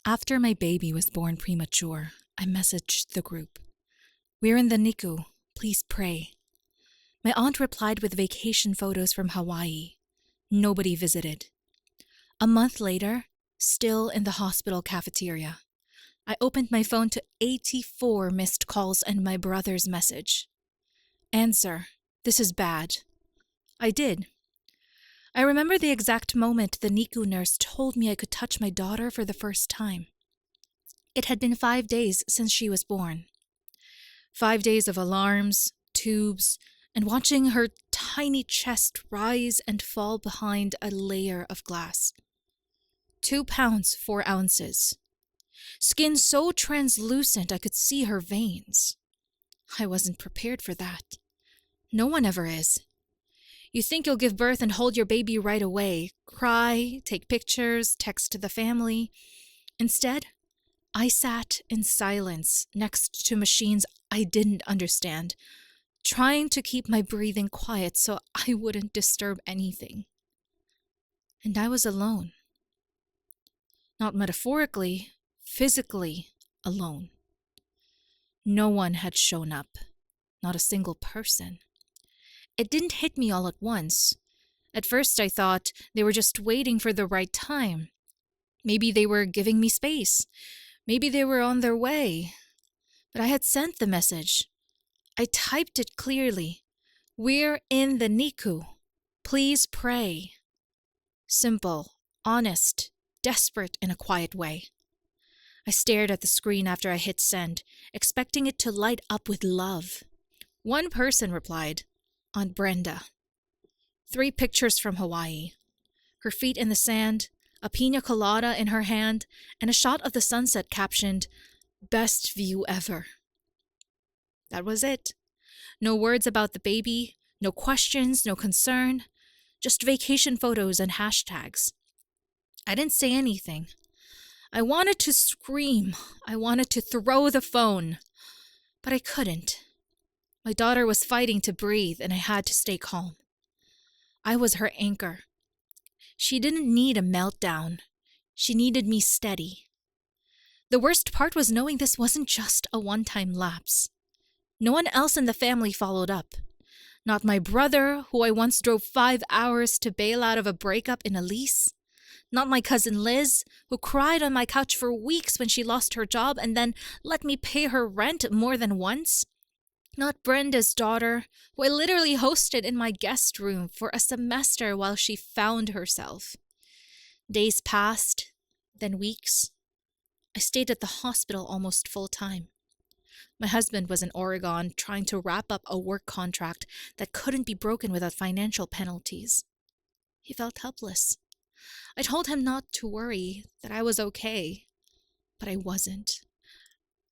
After my baby was born premature, I messaged the group. "We're in the NICU. Please pray." My aunt replied with vacation photos from Hawaii. Nobody visited. A month later, still in the hospital cafeteria, I opened my phone to 84 missed calls and my brother's message. "Answer. This is bad." I did. I remember the exact moment the NICU nurse told me I could touch my daughter for the first time. It had been 5 days since she was born. 5 days of alarms, tubes, and watching her tiny chest rise and fall behind a layer of glass. 2 pounds, 4 ounces. Skin so translucent I could see her veins. I wasn't prepared for that. No one ever is. You think you'll give birth and hold your baby right away, cry, take pictures, text the family. Instead, I sat in silence next to machines I didn't understand, trying to keep my breathing quiet so I wouldn't disturb anything. And I was alone. Not metaphorically, physically alone. No one had shown up, not a single person. It didn't hit me all at once. At first I thought they were just waiting for the right time. Maybe they were giving me space. Maybe they were on their way. But I had sent the message. I typed it clearly. "We're in the NICU. Please pray." Simple, honest, desperate in a quiet way. I stared at the screen after I hit send, expecting it to light up with love. One person replied, "Aunt Brenda." 3 pictures from Hawaii. Her feet in the sand, a pina colada in her hand, and a shot of the sunset captioned, "Best view ever." That was it. No words about the baby, no questions, no concern, just vacation photos and hashtags. I didn't say anything. I wanted to scream. I wanted to throw the phone. But I couldn't. My daughter was fighting to breathe, and I had to stay calm. I was her anchor. She didn't need a meltdown. She needed me steady. The worst part was knowing this wasn't just a one-time lapse. No one else in the family followed up. Not my brother, who I once drove 5 hours to bail out of a breakup in a lease. Not my cousin Liz, who cried on my couch for weeks when she lost her job and then let me pay her rent more than once. Not Brenda's daughter, who I literally hosted in my guest room for a semester while she found herself. Days passed, then weeks. I stayed at the hospital almost full time. My husband was in Oregon trying to wrap up a work contract that couldn't be broken without financial penalties. He felt helpless. I told him not to worry, that I was okay, but I wasn't.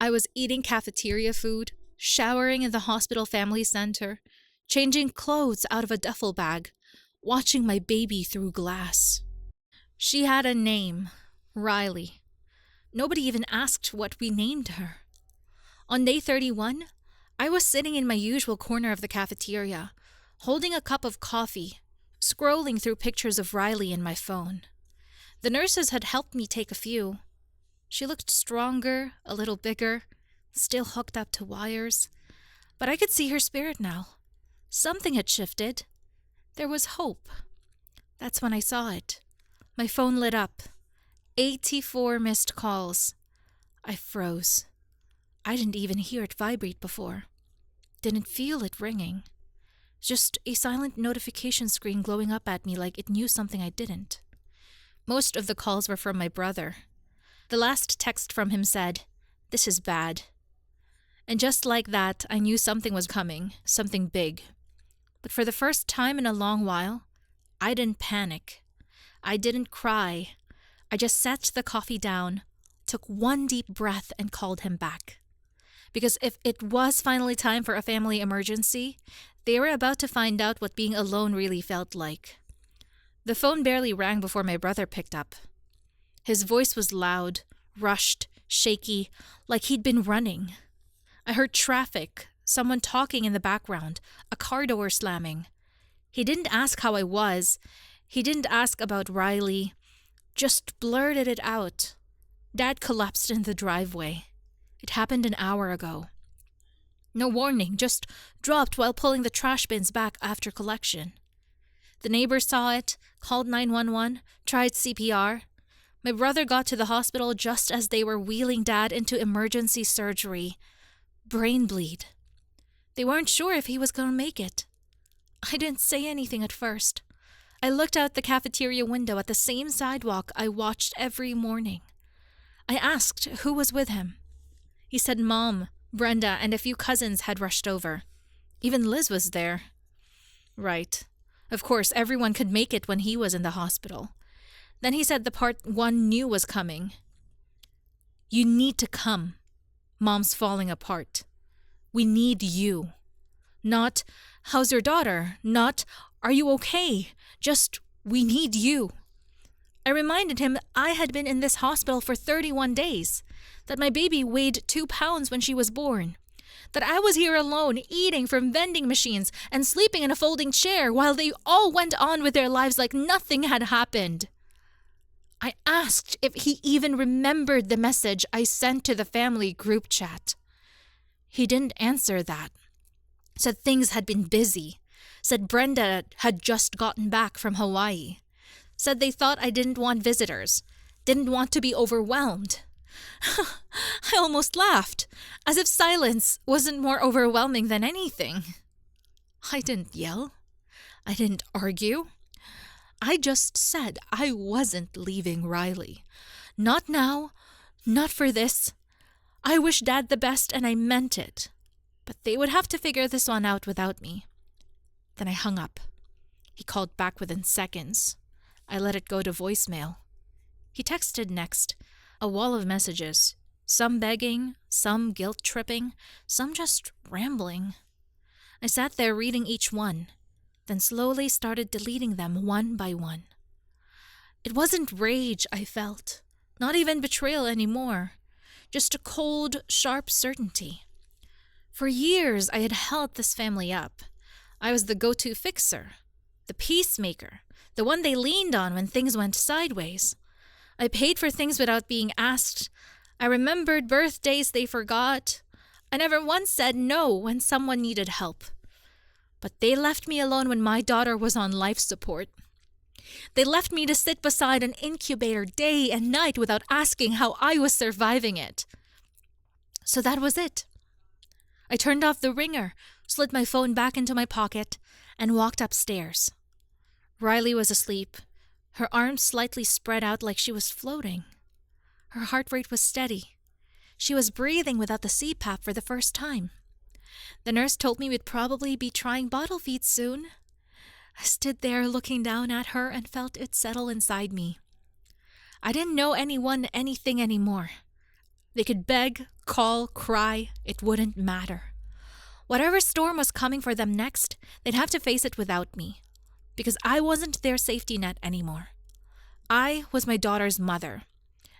I was eating cafeteria food, showering in the hospital family center, changing clothes out of a duffel bag, watching my baby through glass. She had a name, Riley. Nobody even asked what we named her. On day 31, I was sitting in my usual corner of the cafeteria, holding a cup of coffee, scrolling through pictures of Riley in my phone. The nurses had helped me take a few. She looked stronger, a little bigger, still hooked up to wires. But I could see her spirit now. Something had shifted. There was hope. That's when I saw it. My phone lit up. 84 missed calls. I froze. I didn't even hear it vibrate before. Didn't feel it ringing. Just a silent notification screen glowing up at me like it knew something I didn't. Most of the calls were from my brother. The last text from him said, "This is bad." And just like that, I knew something was coming, something big. But for the first time in a long while, I didn't panic. I didn't cry. I just set the coffee down, took one deep breath, and called him back. Because if it was finally time for a family emergency, they were about to find out what being alone really felt like. The phone barely rang before my brother picked up. His voice was loud, rushed, shaky, like he'd been running. I heard traffic, someone talking in the background, a car door slamming. He didn't ask how I was. He didn't ask about Riley. Just blurted it out. Dad collapsed in the driveway. It happened an hour ago. No warning, just dropped while pulling the trash bins back after collection. The neighbors saw it, called 911, tried CPR. My brother got to the hospital just as they were wheeling Dad into emergency surgery. Brain bleed. They weren't sure if he was going to make it. I didn't say anything at first. I looked out the cafeteria window at the same sidewalk I watched every morning. I asked who was with him. He said Mom, Brenda, and a few cousins had rushed over. Even Liz was there. Right. Of course, everyone could make it when he was in the hospital. Then he said the part one knew was coming. You need to come. Mom's falling apart. We need you. Not, how's your daughter? Not, are you okay? Just, we need you. I reminded him I had been in this hospital for 31 days, that my baby weighed 2 pounds when she was born, that I was here alone eating from vending machines and sleeping in a folding chair while they all went on with their lives like nothing had happened. I asked if he even remembered the message I sent to the family group chat. He didn't answer that. Said things had been busy. Said Brenda had just gotten back from Hawaii. Said they thought I didn't want visitors. Didn't want to be overwhelmed. I almost laughed, as if silence wasn't more overwhelming than anything. I didn't yell. I didn't argue. I just said I wasn't leaving Riley. Not now. Not for this. I wish Dad the best and I meant it. But they would have to figure this one out without me. Then I hung up. He called back within seconds. I let it go to voicemail. He texted next. A wall of messages. Some begging, some guilt-tripping, some just rambling. I sat there reading each one, then slowly started deleting them one by one. It wasn't rage I felt, not even betrayal anymore, just a cold, sharp certainty. For years I had held this family up. I was the go-to fixer, the peacemaker, the one they leaned on when things went sideways. I paid for things without being asked. I remembered birthdays they forgot. I never once said no when someone needed help. But they left me alone when my daughter was on life support. They left me to sit beside an incubator day and night without asking how I was surviving it. So that was it. I turned off the ringer, slid my phone back into my pocket, and walked upstairs. Riley was asleep, her arms slightly spread out like she was floating. Her heart rate was steady. She was breathing without the CPAP for the first time. The nurse told me we'd probably be trying bottle feeds soon. I stood there looking down at her and felt it settle inside me. I didn't know anyone anything anymore. They could beg, call, cry, it wouldn't matter. Whatever storm was coming for them next, they'd have to face it without me. Because I wasn't their safety net anymore. I was my daughter's mother,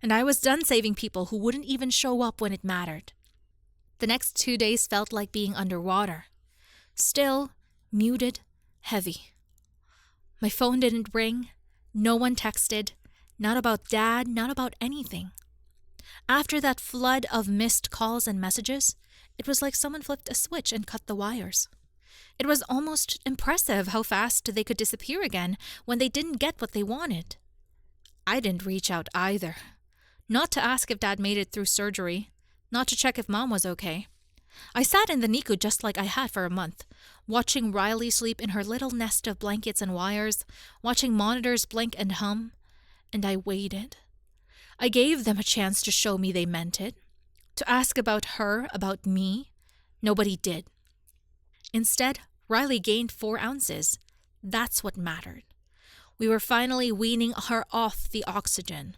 and I was done saving people who wouldn't even show up when it mattered. The next 2 days felt like being underwater. Still, muted, heavy. My phone didn't ring, no one texted, not about Dad, not about anything. After that flood of missed calls and messages, it was like someone flipped a switch and cut the wires. It was almost impressive how fast they could disappear again when they didn't get what they wanted. I didn't reach out either. Not to ask if Dad made it through surgery, not to check if Mom was okay. I sat in the NICU just like I had for a month, watching Riley sleep in her little nest of blankets and wires, watching monitors blink and hum, and I waited. I gave them a chance to show me they meant it, to ask about her, about me. Nobody did. Instead, Riley gained 4 ounces. That's what mattered. We were finally weaning her off the oxygen.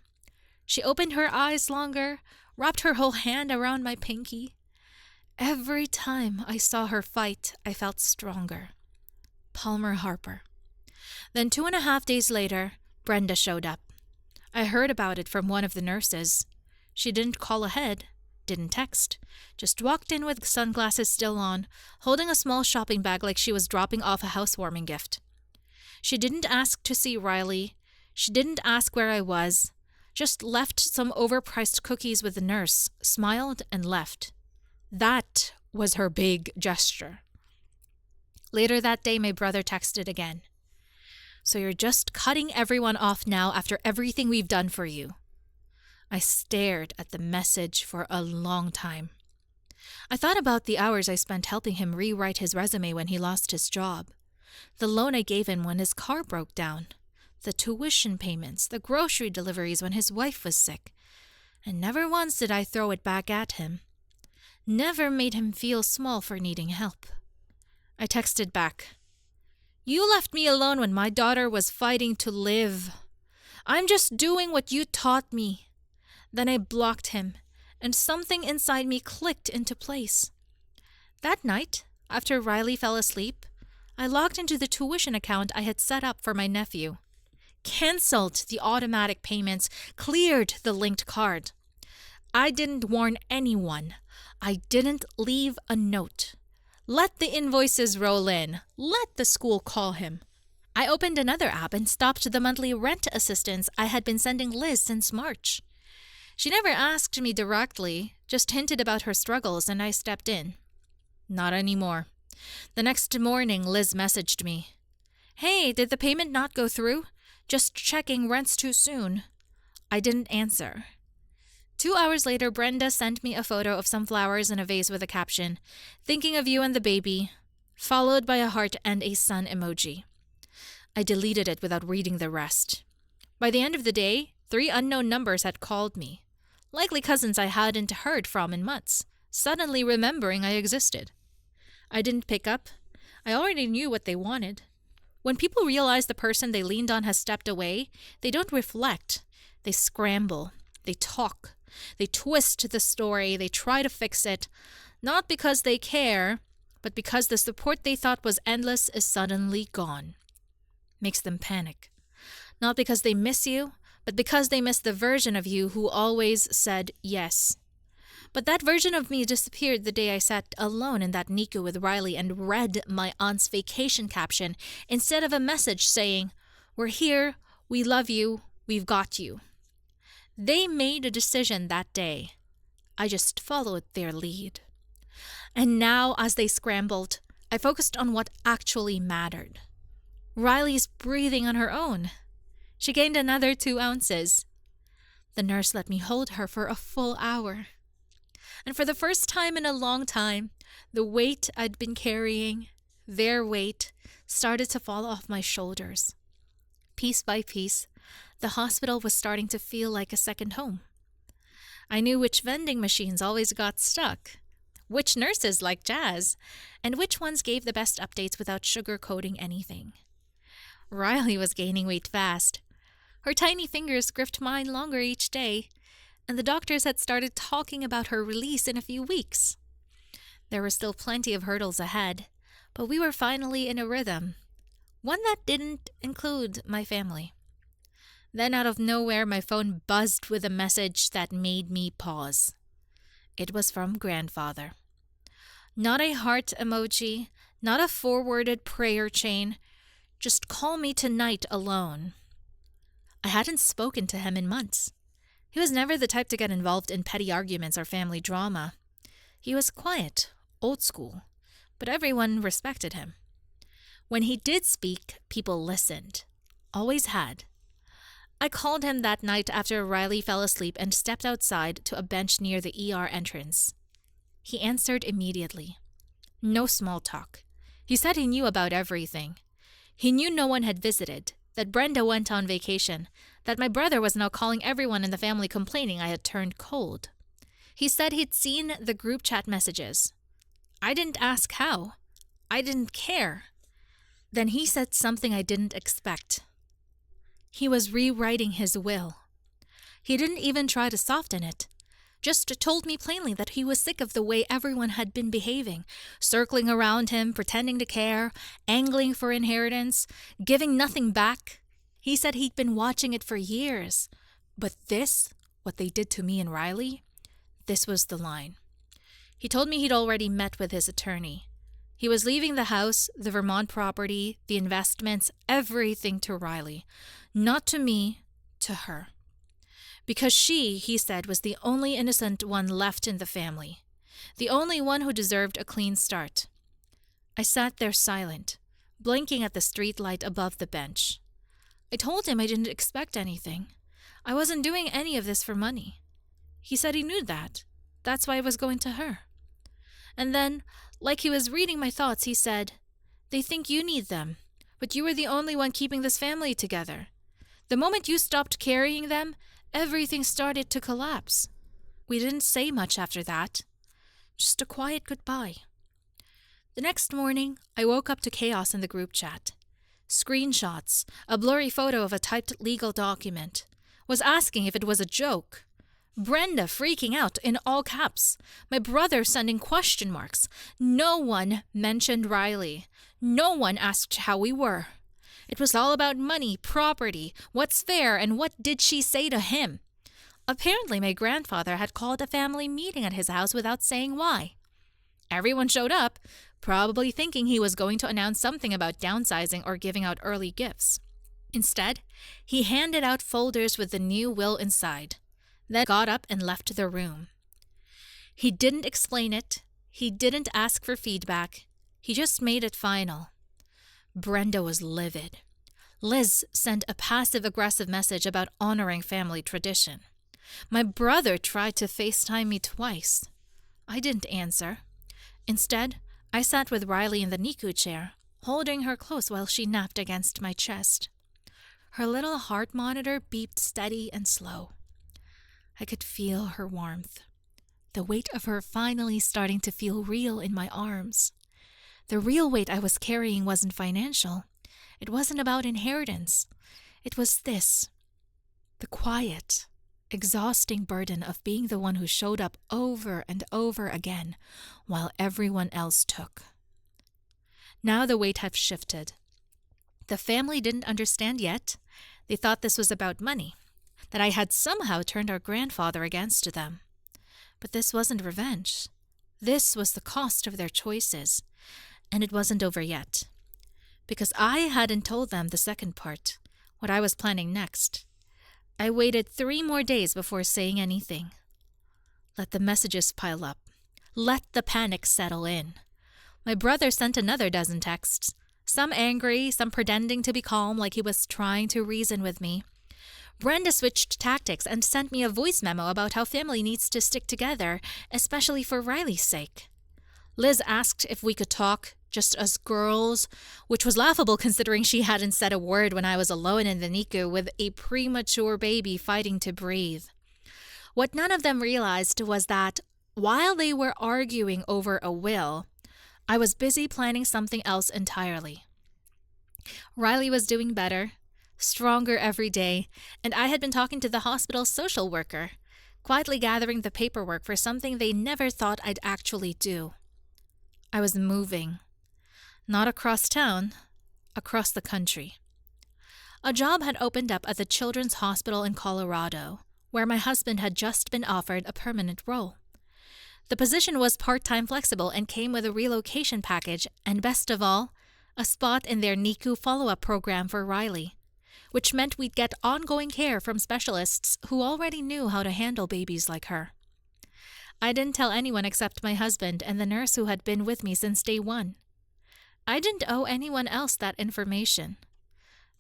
She opened her eyes longer, wrapped her whole hand around my pinky. Every time I saw her fight, I felt stronger. Palmer Harper. Then 2.5 days later, Brenda showed up. I heard about it from one of the nurses. She didn't call ahead, didn't text, just walked in with sunglasses still on, holding a small shopping bag like she was dropping off a housewarming gift. She didn't ask to see Riley. She didn't ask where I was. Just left some overpriced cookies with the nurse, smiled, and left. That was her big gesture. Later that day, my brother texted again. So you're just cutting everyone off now after everything we've done for you. I stared at the message for a long time. I thought about the hours I spent helping him rewrite his resume when he lost his job, the loan I gave him when his car broke down, the tuition payments, the grocery deliveries when his wife was sick, and never once did I throw it back at him. Never made him feel small for needing help. I texted back, "You left me alone when my daughter was fighting to live. I'm just doing what you taught me." Then I blocked him, and something inside me clicked into place. That night, after Riley fell asleep, I logged into the tuition account I had set up for my nephew, canceled the automatic payments, cleared the linked card. I didn't warn anyone. I didn't leave a note. Let the invoices roll in. Let the school call him. I opened another app and stopped the monthly rent assistance I had been sending Liz since March. She never asked me directly, just hinted about her struggles, and I stepped in. Not anymore. The next morning, Liz messaged me. "Hey, did the payment not go through? Just checking, rent's too soon." I didn't answer. 2 hours later, Brenda sent me a photo of some flowers in a vase with a caption, "Thinking of you and the baby," followed by a heart and a sun emoji. I deleted it without reading the rest. By the end of the day, 3 unknown numbers had called me. Likely cousins I hadn't heard from in months, suddenly remembering I existed. I didn't pick up. I already knew what they wanted. When people realize the person they leaned on has stepped away, they don't reflect. They scramble. They talk. They twist the story. They try to fix it. Not because they care, but because the support they thought was endless is suddenly gone. Makes them panic. Not because they miss you, but because they miss the version of you who always said yes. But that version of me disappeared the day I sat alone in that NICU with Riley and read my aunt's vacation caption instead of a message saying, "We're here, we love you, we've got you." They made a decision that day. I just followed their lead. And now, as they scrambled, I focused on what actually mattered. Riley's breathing on her own. She gained another 2 ounces. The nurse let me hold her for a full hour. And for the first time in a long time, the weight I'd been carrying, their weight, started to fall off my shoulders. Piece by piece, the hospital was starting to feel like a second home. I knew which vending machines always got stuck, which nurses liked jazz, and which ones gave the best updates without sugarcoating anything. Riley was gaining weight fast. Her tiny fingers gripped mine longer each day, and the doctors had started talking about her release in a few weeks. There were still plenty of hurdles ahead, but we were finally in a rhythm, one that didn't include my family. Then out of nowhere, my phone buzzed with a message that made me pause. It was from grandfather. Not a heart emoji, not a forwarded prayer chain, just "Call me tonight alone." I hadn't spoken to him in months. He was never the type to get involved in petty arguments or family drama. He was quiet, old school, but everyone respected him. When he did speak, people listened. Always had. I called him that night after Riley fell asleep and stepped outside to a bench near the ER entrance. He answered immediately. No small talk. He said he knew about everything. He knew no one had visited, that Brenda went on vacation, that my brother was now calling everyone in the family complaining I had turned cold. He said he'd seen the group chat messages. I didn't ask how. I didn't care. Then he said something I didn't expect. He was rewriting his will. He didn't even try to soften it. Just told me plainly that he was sick of the way everyone had been behaving, circling around him, pretending to care, angling for inheritance, giving nothing back. He said he'd been watching it for years. But this, what they did to me and Riley, this was the line. He told me he'd already met with his attorney. He was leaving the house, the Vermont property, the investments, everything to Riley. Not to me, to her. Because she, he said, was the only innocent one left in the family, the only one who deserved a clean start. I sat there silent, blinking at the street light above the bench. I told him I didn't expect anything. I wasn't doing any of this for money. He said he knew that. That's why I was going to her. And then, like he was reading my thoughts, he said, "They think you need them, but you were the only one keeping this family together. The moment you stopped carrying them, everything started to collapse." We didn't say much after that. Just a quiet goodbye. The next morning, I woke up to chaos in the group chat. Screenshots, a blurry photo of a typed legal document. Was asking if it was a joke. Brenda freaking out in all caps. My brother sending question marks. No one mentioned Riley. No one asked how we were. It was all about money, property, what's fair, and what did she say to him. Apparently my grandfather had called a family meeting at his house without saying why. Everyone showed up, probably thinking he was going to announce something about downsizing or giving out early gifts. Instead, he handed out folders with the new will inside, then got up and left the room. He didn't explain it. He didn't ask for feedback. He just made it final. Brenda was livid. Liz sent a passive-aggressive message about honoring family tradition. My brother tried to FaceTime me twice. I didn't answer. Instead, I sat with Riley in the NICU chair, holding her close while she napped against my chest. Her little heart monitor beeped steady and slow. I could feel her warmth, the weight of her finally starting to feel real in my arms. The real weight I was carrying wasn't financial. It wasn't about inheritance. It was this, the quiet, exhausting burden of being the one who showed up over and over again while everyone else took. Now the weight had shifted. The family didn't understand yet. They thought this was about money, that I had somehow turned our grandfather against them. But this wasn't revenge. This was the cost of their choices, and it wasn't over yet. Because I hadn't told them the second part, what I was planning next. I waited 3 more days before saying anything. Let the messages pile up. Let the panic settle in. My brother sent another dozen texts, some angry, some pretending to be calm like he was trying to reason with me. Brenda switched tactics and sent me a voice memo about how family needs to stick together, especially for Riley's sake. Liz asked if we could talk, just as girls, which was laughable considering she hadn't said a word when I was alone in the NICU with a premature baby fighting to breathe. What none of them realized was that while they were arguing over a will, I was busy planning something else entirely. Riley was doing better, stronger every day, and I had been talking to the hospital's social worker, quietly gathering the paperwork for something they never thought I'd actually do. I was moving. Not across town, across the country. A job had opened up at the Children's Hospital in Colorado, where my husband had just been offered a permanent role. The position was part-time flexible and came with a relocation package and, best of all, a spot in their NICU follow-up program for Riley, which meant we'd get ongoing care from specialists who already knew how to handle babies like her. I didn't tell anyone except my husband and the nurse who had been with me since day one. I didn't owe anyone else that information.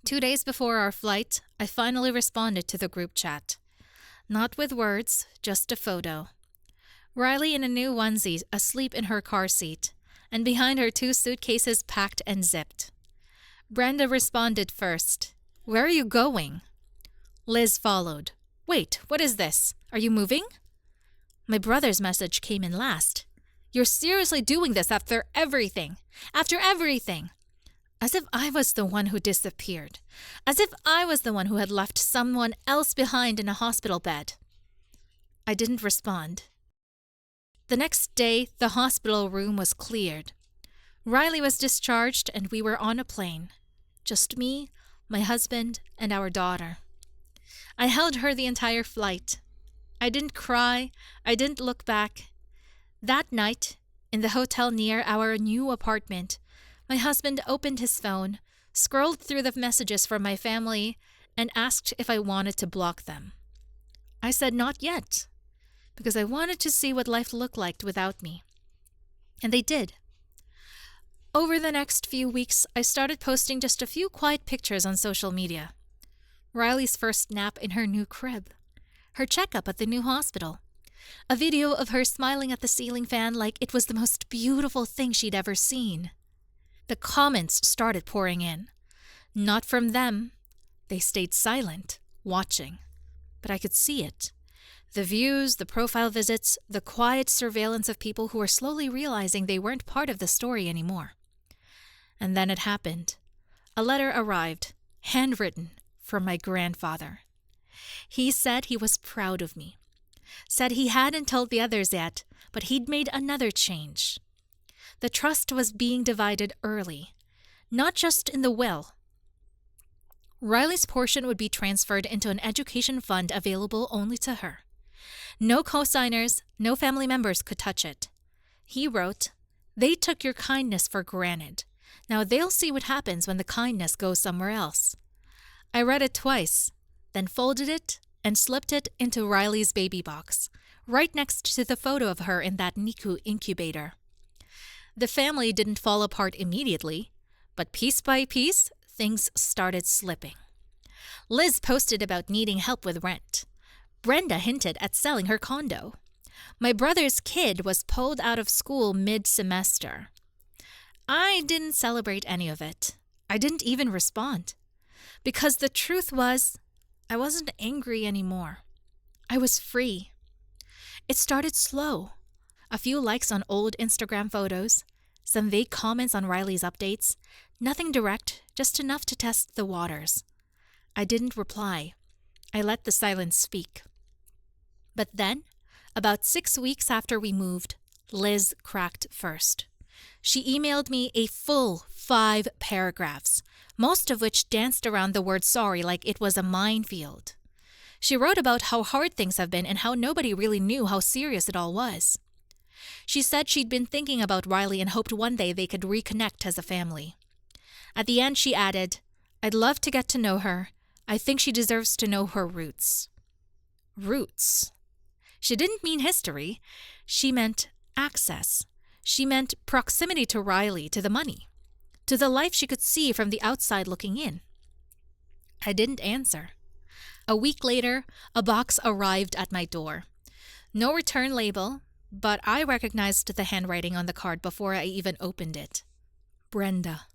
2 days before our flight, I finally responded to the group chat. Not with words, just a photo. Riley in a new onesie, asleep in her car seat, and behind her 2 suitcases packed and zipped. Brenda responded first. "Where are you going?" Liz followed. "Wait, what is this? Are you moving?" My brother's message came in last. "You're seriously doing this after everything? After everything?" As if I was the one who disappeared. As if I was the one who had left someone else behind in a hospital bed. I didn't respond. The next day, the hospital room was cleared. Riley was discharged and we were on a plane. Just me, my husband, and our daughter. I held her the entire flight. I didn't cry. I didn't look back. That night, in the hotel near our new apartment, my husband opened his phone, scrolled through the messages from my family, and asked if I wanted to block them. I said not yet, because I wanted to see what life looked like without me. And they did. Over the next few weeks, I started posting just a few quiet pictures on social media. Riley's first nap in her new crib, her checkup at the new hospital, a video of her smiling at the ceiling fan like it was the most beautiful thing she'd ever seen. The comments started pouring in. Not from them. They stayed silent, watching. But I could see it. The views, the profile visits, the quiet surveillance of people who were slowly realizing they weren't part of the story anymore. And then it happened. A letter arrived, handwritten, from my grandfather. He said he was proud of me. Said he hadn't told the others yet, but he'd made another change. The trust was being divided early, not just in the will. Riley's portion would be transferred into an education fund available only to her. No co-signers, no family members could touch it. He wrote, "They took your kindness for granted. Now they'll see what happens when the kindness goes somewhere else." I read it twice, then folded it and slipped it into Riley's baby box, right next to the photo of her in that NICU incubator. The family didn't fall apart immediately, but piece by piece, things started slipping. Liz posted about needing help with rent. Brenda hinted at selling her condo. My brother's kid was pulled out of school mid-semester. I didn't celebrate any of it. I didn't even respond. Because the truth was, I wasn't angry anymore. I was free. It started slow. A few likes on old Instagram photos, some vague comments on Riley's updates, nothing direct, just enough to test the waters. I didn't reply. I let the silence speak. But then, about 6 weeks after we moved, Liz cracked first. She emailed me a full 5 paragraphs, most of which danced around the word sorry like it was a minefield. She wrote about how hard things have been and how nobody really knew how serious it all was. She said she'd been thinking about Riley and hoped one day they could reconnect as a family. At the end, she added, "I'd love to get to know her. I think she deserves to know her roots." Roots. She didn't mean history. She meant access. She meant proximity to Riley, to the money, to the life she could see from the outside looking in. I didn't answer. A week later, a box arrived at my door. No return label, but I recognized the handwriting on the card before I even opened it. Brenda.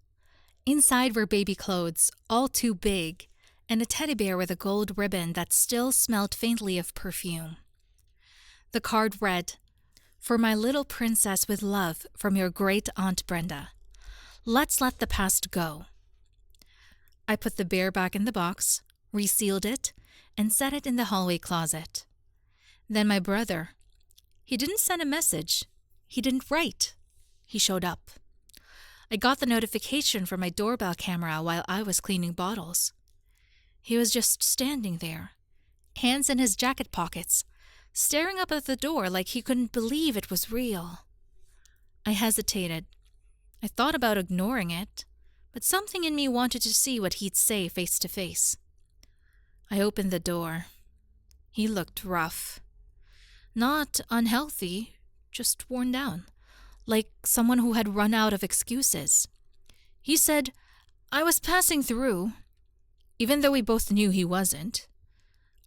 Inside were baby clothes, all too big, and a teddy bear with a gold ribbon that still smelled faintly of perfume. The card read, "For my little princess with love from your great Aunt Brenda. Let's let the past go." I put the bear back in the box, resealed it, and set it in the hallway closet. Then my brother. He didn't send a message. He didn't write. He showed up. I got the notification from my doorbell camera while I was cleaning bottles. He was just standing there, hands in his jacket pockets, staring up at the door like he couldn't believe it was real. I hesitated. I thought about ignoring it, but something in me wanted to see what he'd say face to face. I opened the door. He looked rough. Not unhealthy, just worn down, like someone who had run out of excuses. He said, "I was passing through," even though we both knew he wasn't.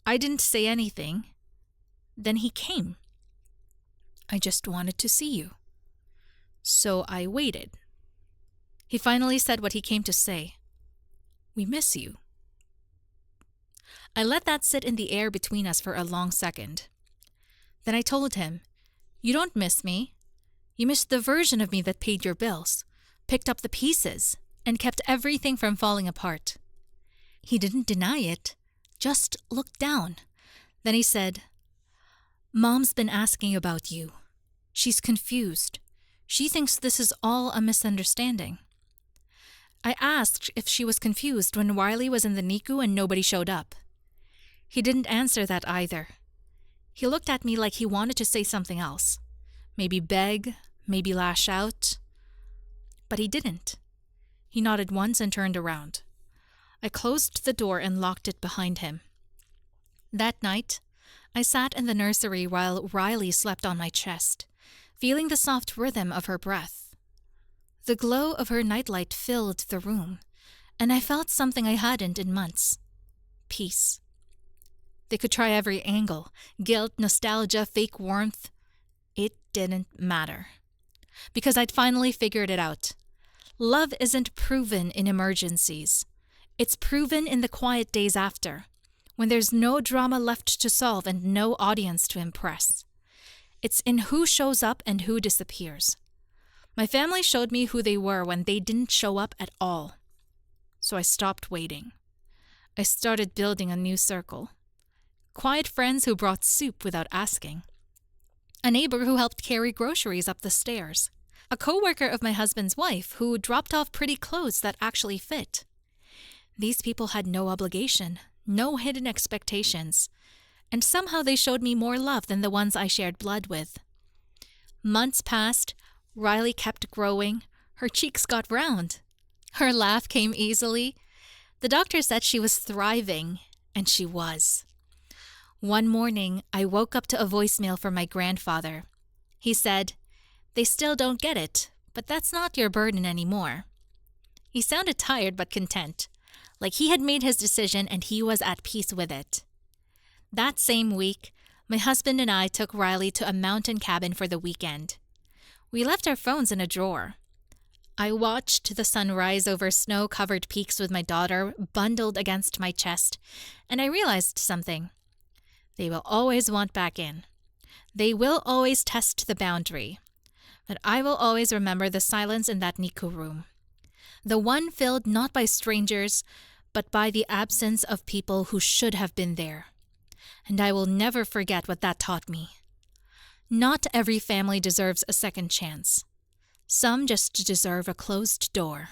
I didn't say anything. Then he came. "I just wanted to see you." So I waited. He finally said what he came to say. "We miss you." I let that sit in the air between us for a long second. Then I told him, "You don't miss me. You missed the version of me that paid your bills, picked up the pieces, and kept everything from falling apart." He didn't deny it, just looked down. Then he said, "Mom's been asking about you. She's confused. She thinks this is all a misunderstanding." I asked if she was confused when Riley was in the NICU and nobody showed up. He didn't answer that either. He looked at me like he wanted to say something else. Maybe beg, maybe lash out. But he didn't. He nodded once and turned around. I closed the door and locked it behind him. That night, I sat in the nursery while Riley slept on my chest, feeling the soft rhythm of her breath. The glow of her nightlight filled the room, and I felt something I hadn't in months. Peace. They could try every angle, guilt, nostalgia, fake warmth. It didn't matter. Because I'd finally figured it out. Love isn't proven in emergencies. It's proven in the quiet days after, when there's no drama left to solve and no audience to impress. It's in who shows up and who disappears. My family showed me who they were when they didn't show up at all. So I stopped waiting. I started building a new circle. Quiet friends who brought soup without asking. A neighbor who helped carry groceries up the stairs. A coworker of my husband's wife who dropped off pretty clothes that actually fit. These people had no obligation, no hidden expectations, and somehow they showed me more love than the ones I shared blood with. Months passed, Riley kept growing, her cheeks got round. Her laugh came easily. The doctor said she was thriving, and she was. One morning, I woke up to a voicemail from my grandfather. He said, "They still don't get it, but that's not your burden anymore." He sounded tired but content, like he had made his decision and he was at peace with it. That same week, my husband and I took Riley to a mountain cabin for the weekend. We left our phones in a drawer. I watched the sun rise over snow-covered peaks with my daughter bundled against my chest, and I realized something. They will always want back in. They will always test the boundary. But I will always remember the silence in that NICU room. The one filled not by strangers, but by the absence of people who should have been there. And I will never forget what that taught me. Not every family deserves a second chance. Some just deserve a closed door.